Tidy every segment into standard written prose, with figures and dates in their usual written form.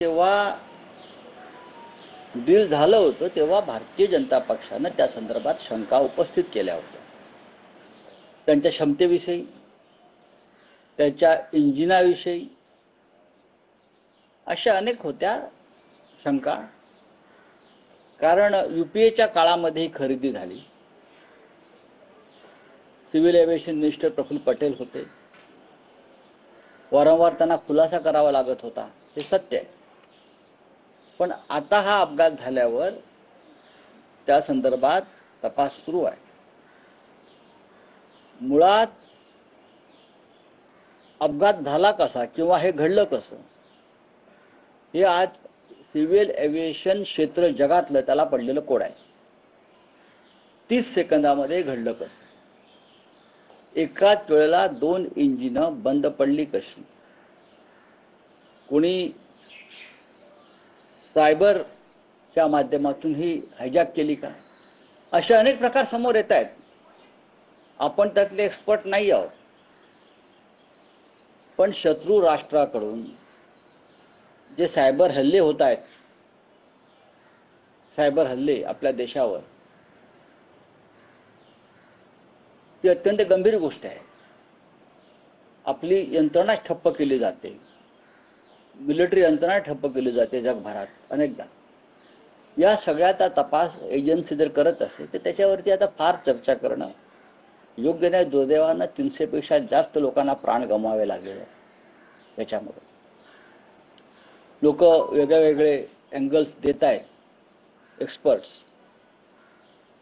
तेव्हा डील झालं होतं तेव्हा भारतीय जनता पक्षानं त्या संदर्भात शंका उपस्थित केल्या होत्या. त्यांच्या क्षमतेविषयी, त्याच्या इंजिनाविषयी अशा अनेक होत्या शंका. कारण यूपीएच्या काळामध्ये ही खरेदी झाली. Civil aviation minister Praful Patel होते. वारंवार त्यांना खुलासा करावा लागत होता, हे सत्य आहे. पण आता हा अपघात झाल्यावर त्या संदर्भात तपास सुरू आहे. मुळात अपघात झाला कसा किंवा हे घडलं कसं, हे आज सिव्हिल एव्हिएशन क्षेत्र जगातलं त्याला पडलेलं कोड आहे. 30 सेकंदामध्ये घडलं कसं, एकाच वेळेला 2 इंजिनं बंद पडली कशी, कोणी सायबरच्या माध्यमातून ही हायजॅक केली का, असे अनेक प्रकार समोर येत आहेत. आपण त्यातले एक्सपर्ट नाही आहोत. पण शत्रू राष्ट्राकडून जे सायबर हल्ले होत आहेत, सायबर हल्ले आपल्या देशावर, ती अत्यंत गंभीर गोष्ट आहे. आपली यंत्रणा ठप्प केली जाते, मिलिटरी यंत्रणा ठप्प केली जाते जगभरात अनेकदा. या सगळ्याचा तपास एजन्सी जर करत असेल तर त्याच्यावरती आता फार चर्चा करणं योग्य नाही. दुर्दैवानं 300 पेक्षा जास्त लोकांना प्राण गमवावे लागले. त्याच्यामुळे लोक वेगळे वेगळे अँगल्स देत आहेत, एक्सपर्ट्स.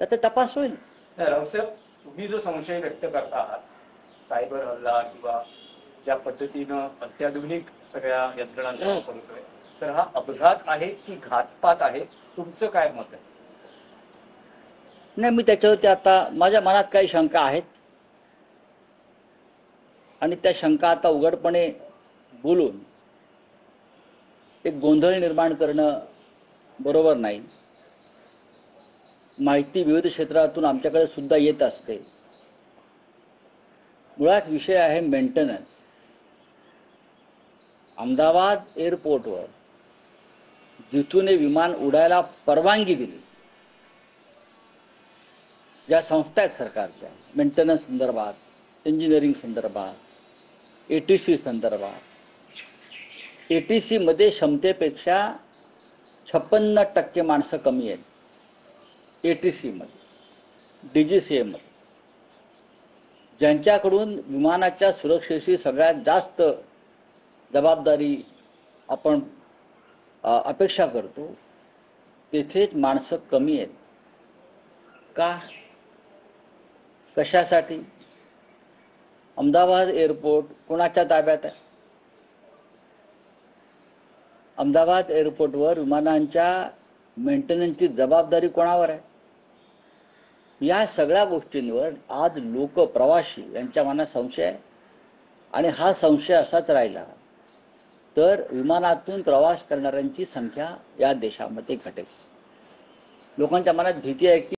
त्याचा तपास होईल. रावसाहेब, तुम्ही जो संशय व्यक्त करता आहात, सायबर हल्ला किंवा ज्या पद्धतीनं अत्याधुनिक सगळ्या यंत्रणांचा वापर होतोय, तर हा अपघात आहे की घातपात आहे, तुमचं काय मत आहे? नाही, मी त्याच्यावरती आता माझ्या मनात काही शंका आहेत आणि त्या शंका आता उघडपणे बोलून एक गोंधळ निर्माण करणं बरोबर नाही. माहिती विविध क्षेत्रातून आमच्याकडे सुद्धा येत असते. मुळात विषय आहे मेंटेनन्स. अहमदाबाद एअरपोर्टवर जिथून हे विमान उडायला परवानगी दिली, ज्या संस्था आहेत सरकारच्या मेंटेनन्स संदर्भात, इंजिनिअरिंग संदर्भात, ATC संदर्भात, ATC मध्ये क्षमतेपेक्षा 56% माणसं कमी आहेत. ATC मध्ये, DGCA मध्ये, ज्यांच्याकडून विमानाच्या सुरक्षेशी सगळ्यात जास्त जबाबदारी आपण अपेक्षा करतो, तेथेच माणसं कमी आहेत. का, कशासाठी? अहमदाबाद एअरपोर्ट कोणाच्या ताब्यात आहे? अहमदाबाद एअरपोर्टवर विमानांच्या मेंटेनन्सची जबाबदारी कोणावर आहे? या सगळ्या गोष्टींवर आज लोक, प्रवासी यांच्या मनात संशय आहे. आणि हा संशय असाच राहिला तर विमानातून प्रवास करणाऱ्यांची संख्या या देशामध्ये घटेल. लोकांच्या मनात भीती आहे की